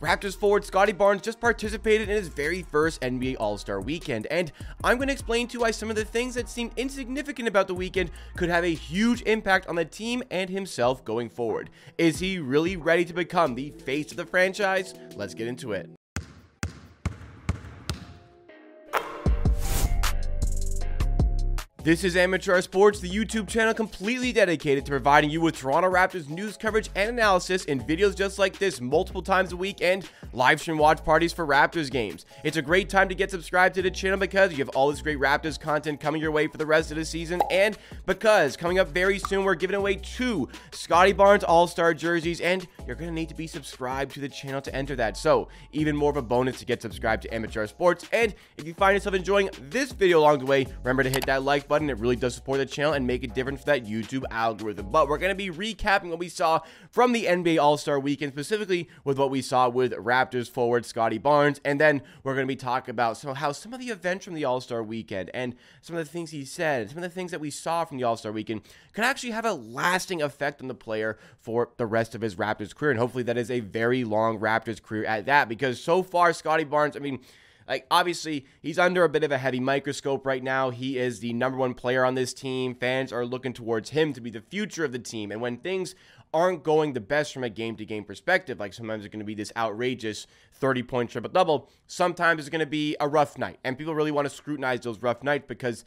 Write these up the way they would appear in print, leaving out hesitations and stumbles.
Raptors forward Scottie Barnes just participated in his very first NBA All-Star weekend, and I'm going to explain to you why some of the things that seem insignificant about the weekend could have a huge impact on the team and himself going forward. Is he really ready to become the face of the franchise? Let's get into it. This is Amateur Sports, the YouTube channel completely dedicated to providing you with Toronto Raptors news coverage and analysis in videos just like this multiple times a week and live stream watch parties for Raptors games. It's a great time to get subscribed to the channel because you have all this great Raptors content coming your way for the rest of the season, and because coming up very soon we're giving away 2 Scottie Barnes All-Star jerseys, and you're going to need to be subscribed to the channel to enter that. So even more of a bonus to get subscribed to Amateur Sports. And if you find yourself enjoying this video along the way, remember to hit that like button. It really does support the channel and make a difference for that YouTube algorithm. But we're going to be recapping what we saw from the NBA All-Star weekend, specifically with what we saw with Raptors forward Scottie Barnes, and then we're going to be talking about how some of the events from the All-Star weekend and some of the things he said, some of the things that we saw from the All-Star weekend could actually have a lasting effect on the player for the rest of his Raptors career, and hopefully that is a very long Raptors career at that, because so far Scottie Barnes, obviously, he's under a bit of a heavy microscope right now. He is the #1 player on this team. Fans are looking towards him to be the future of the team. And when things aren't going the best from a game-to-game perspective, like sometimes it's going to be this outrageous 30-point triple-double, sometimes it's going to be a rough night. And people really want to scrutinize those rough nights because,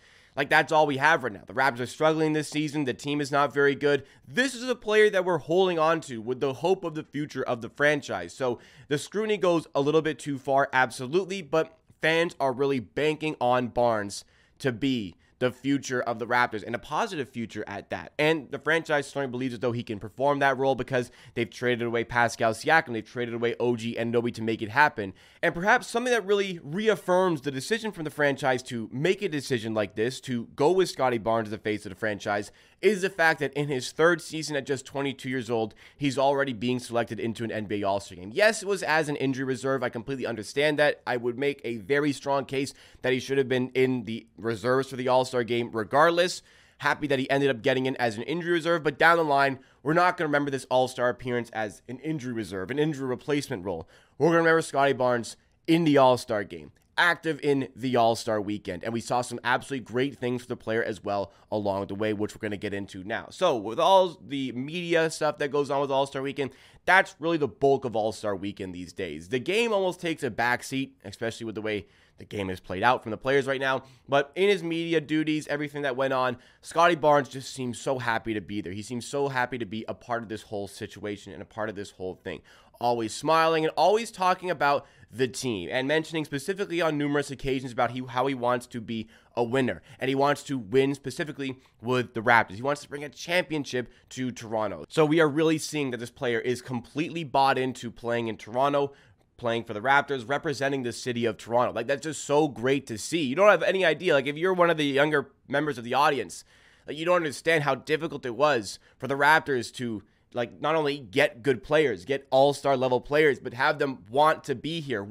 that's all we have right now. The Raptors are struggling this season. The team is not very good. This is a player that we're holding on to with the hope of the future of the franchise. So the scrutiny goes a little bit too far, absolutely, but fans are really banking on Barnes to be the future of the Raptors, and a positive future at that. And the franchise strongly believes as though he can perform that role because they've traded away Pascal Siakam, they've traded away OG Anunoby to make it happen. And perhaps something that really reaffirms the decision from the franchise to make a decision like this, to go with Scottie Barnes as the face of the franchise, is the fact that in his 3rd season at just 22 years old, he's already being selected into an NBA All-Star game. Yes, it was as an injury reserve. I completely understand that. I would make a very strong case that he should have been in the reserves for the All-Star game regardless. Happy that he ended up getting in as an injury reserve, but down the line, we're not going to remember this All-Star appearance as an injury reserve, an injury replacement role. We're going to remember Scottie Barnes in the All-Star game, active in the All-Star weekend, and we saw some absolutely great things for the player as well along the way, which we're going to get into now. So with all the media stuff that goes on with All-Star weekend, that's really the bulk of All-Star weekend these days. The game almost takes a backseat, especially with the way the game is played out from the players right now, but in his media duties, everything that went on, Scottie Barnes just seems so happy to be there. He seems so happy to be a part of this whole situation and a part of this whole thing. Always smiling and always talking about the team and mentioning specifically on numerous occasions about how he wants to be a winner, and he wants to win specifically with the Raptors. He wants to bring a championship to Toronto. So we are really seeing that this player is completely bought into playing in Toronto, playing for the Raptors, representing the city of Toronto. That's just so great to see. You don't have any idea, if you're one of the younger members of the audience, you don't understand how difficult it was for the Raptors to not only get good players, get all-star level players, but have them want to be here,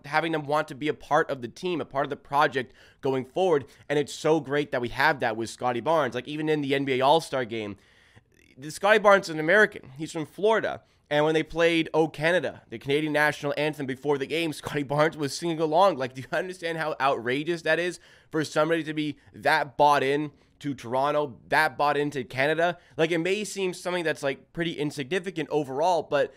having them want to be a part of the team, a part of the project going forward. And it's so great that we have that with Scottie Barnes. Even in the NBA All-Star game, Scottie Barnes is an American. He's from Florida. And when they played "O Canada," the Canadian national anthem before the game, Scottie Barnes was singing along. Do you understand how outrageous that is for somebody to be that bought in to Toronto, that bought into Canada? It may seem something that's pretty insignificant overall, but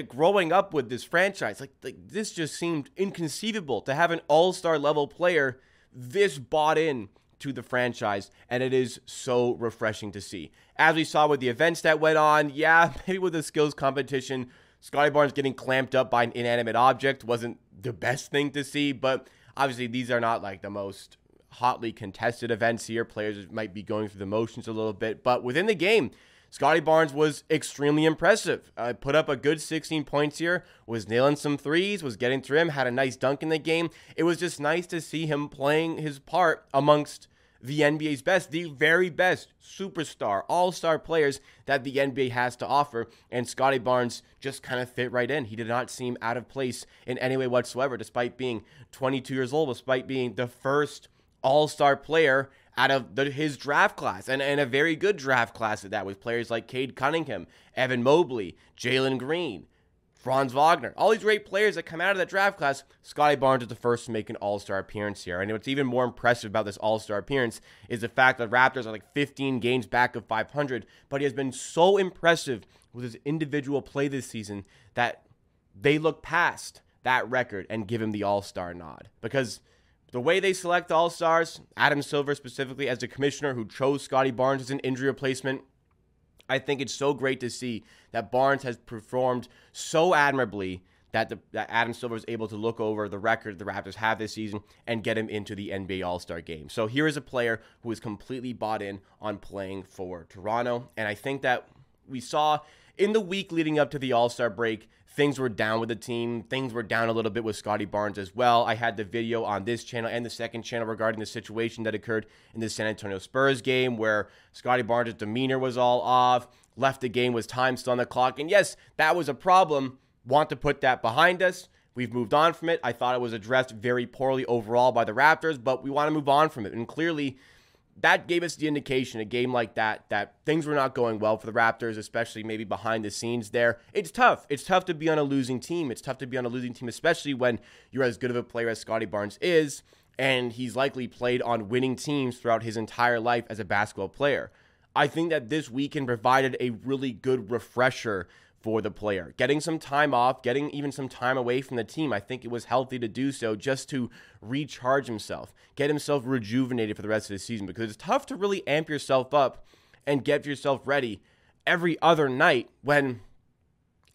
growing up with this franchise, this just seemed inconceivable to have an all-star level player this bought in to the franchise, and it is so refreshing to see. As we saw with the events that went on, yeah, maybe with the skills competition, Scottie Barnes getting clamped up by an inanimate object wasn't the best thing to see, but obviously these are not the most hotly contested events here. Players might be going through the motions a little bit, but within the game, Scottie Barnes was extremely impressive. Put up a good 16 points here, was nailing some threes, was getting to him, had a nice dunk in the game. It was just nice to see him playing his part amongst the NBA's best, the very best superstar, all-star players that the NBA has to offer, and Scottie Barnes just kind of fit right in. He did not seem out of place in any way whatsoever, despite being 22 years old, despite being the first all-star player out of his draft class, and a very good draft class at that, with players like Cade Cunningham, Evan Mobley, Jalen Green, Franz Wagner, all these great players that come out of that draft class. Scottie Barnes is the first to make an all-star appearance here. And what's even more impressive about this all-star appearance is the fact that Raptors are like 15 games back of 500, but he has been so impressive with his individual play this season that they look past that record and give him the all-star nod. Because the way they select all-stars, Adam Silver specifically as the commissioner who chose Scottie Barnes as an injury replacement, I think it's so great to see that Barnes has performed so admirably that Adam Silver is able to look over the record the Raptors have this season and get him into the NBA All-Star game. So here is a player who is completely bought in on playing for Toronto. And I think that we saw in the week leading up to the All-Star break, things were down with the team. Things were down a little bit with Scottie Barnes as well. I had the video on this channel and the second channel regarding the situation that occurred in the San Antonio Spurs game where Scottie Barnes' demeanor was all off, left the game, was time still on the clock. And yes, that was a problem. Want to put that behind us. We've moved on from it. I thought it was addressed very poorly overall by the Raptors, but we want to move on from it. And clearly, that gave us the indication, a game like that things were not going well for the Raptors, especially maybe behind the scenes there. It's tough. It's tough to be on a losing team. It's tough to be on a losing team, especially when you're as good of a player as Scottie Barnes is, and he's likely played on winning teams throughout his entire life as a basketball player. I think that this weekend provided a really good refresher for the player. Getting some time off, getting even some time away from the team, I think it was healthy to do so just to recharge himself, get himself rejuvenated for the rest of the season, because it's tough to really amp yourself up and get yourself ready every other night when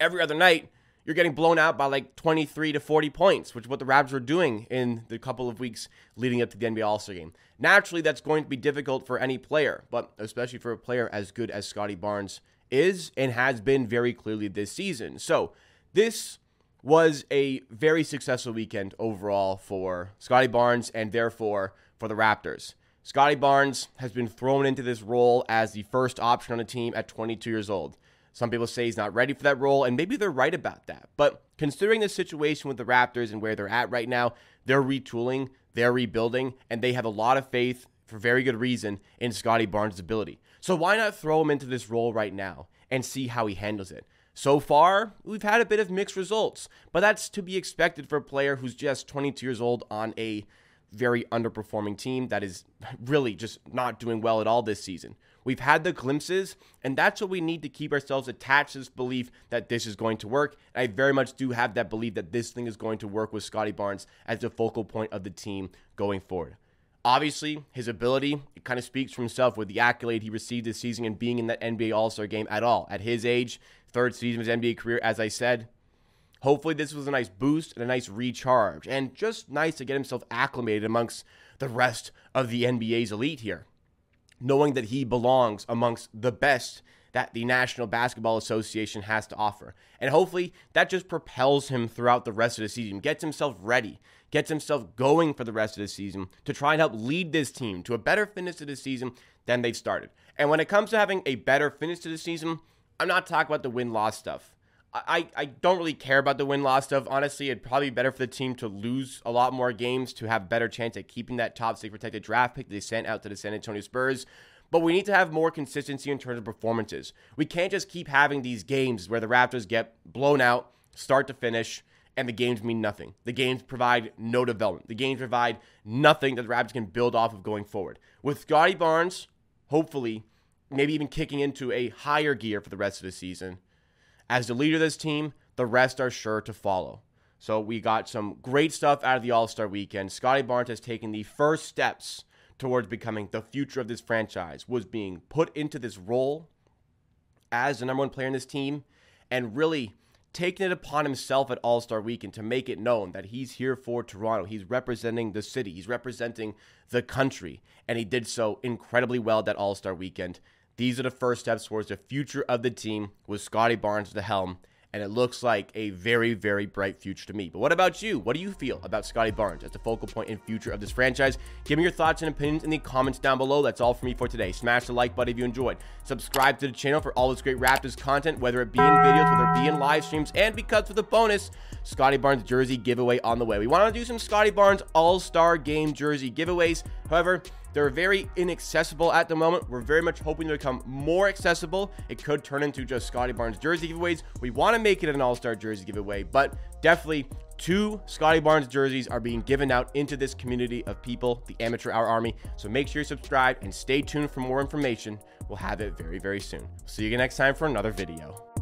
every other night you're getting blown out by like 23 to 40 points, which is what the Raptors were doing in the couple of weeks leading up to the NBA All-Star game. Naturally, that's going to be difficult for any player, but especially for a player as good as Scottie Barnes is and has been very clearly this season. So this was a very successful weekend overall for Scottie Barnes and therefore for the Raptors. Scottie Barnes has been thrown into this role as the first option on the team at 22 years old. Some people say he's not ready for that role, and maybe they're right about that. But considering the situation with the Raptors and where they're at right now, they're retooling, they're rebuilding, and they have a lot of faith, for very good reason, in Scottie Barnes' ability. So why not throw him into this role right now and see how he handles it? So far, we've had a bit of mixed results, but that's to be expected for a player who's just 22 years old on a very underperforming team that is really just not doing well at all this season. We've had the glimpses, and that's what we need to keep ourselves attached to, this belief that this is going to work. And I very much do have that belief that this thing is going to work with Scottie Barnes as the focal point of the team going forward. Obviously, his ability, it kind of speaks for himself with the accolade he received this season and being in that NBA All-Star game at all. At his age, third season of his NBA career, as I said, hopefully this was a nice boost and a nice recharge, and just nice to get himself acclimated amongst the rest of the NBA's elite here, knowing that he belongs amongst the best that the National Basketball Association has to offer. And hopefully that just propels him throughout the rest of the season, gets himself ready, gets himself going for the rest of the season to try and help lead this team to a better finish to the season than they've started. And when it comes to having a better finish to the season, I'm not talking about the win-loss stuff. I don't really care about the win-loss stuff. Honestly, it'd probably be better for the team to lose a lot more games to have a better chance at keeping that top 6 protected draft pick that they sent out to the San Antonio Spurs. But we need to have more consistency in terms of performances. We can't just keep having these games where the Raptors get blown out, start to finish, and the games mean nothing. The games provide no development. The games provide nothing that the Raptors can build off of going forward. With Scottie Barnes, hopefully, maybe even kicking into a higher gear for the rest of the season, as the leader of this team, the rest are sure to follow. So we got some great stuff out of the All-Star weekend. Scottie Barnes has taken the first steps towards becoming the future of this franchise, was being put into this role as the number one player in this team, and really taking it upon himself at All-Star Weekend to make it known that he's here for Toronto. He's representing the city. He's representing the country, and he did so incredibly well at that All-Star Weekend. These are the first steps towards the future of the team with Scottie Barnes at the helm, and it looks like a very, very bright future to me. But what about you? What do you feel about Scottie Barnes as the focal point and future of this franchise? Give me your thoughts and opinions in the comments down below. That's all for me for today. Smash the like button if you enjoyed. Subscribe to the channel for all this great Raptors content, whether it be in videos, whether it be in live streams, and because for the bonus, Scottie Barnes jersey giveaway on the way. We want to do some Scottie Barnes All-Star Game jersey giveaways. However, They're very inaccessible at the moment. We're very much hoping to become more accessible. It could turn into just Scottie Barnes jersey giveaways. We want to make it an all-star jersey giveaway, but definitely 2 Scottie Barnes jerseys are being given out into this community of people, the Amateur Hour Army. So make sure you subscribe and stay tuned for more information. We'll have it very, very soon. See you again next time for another video.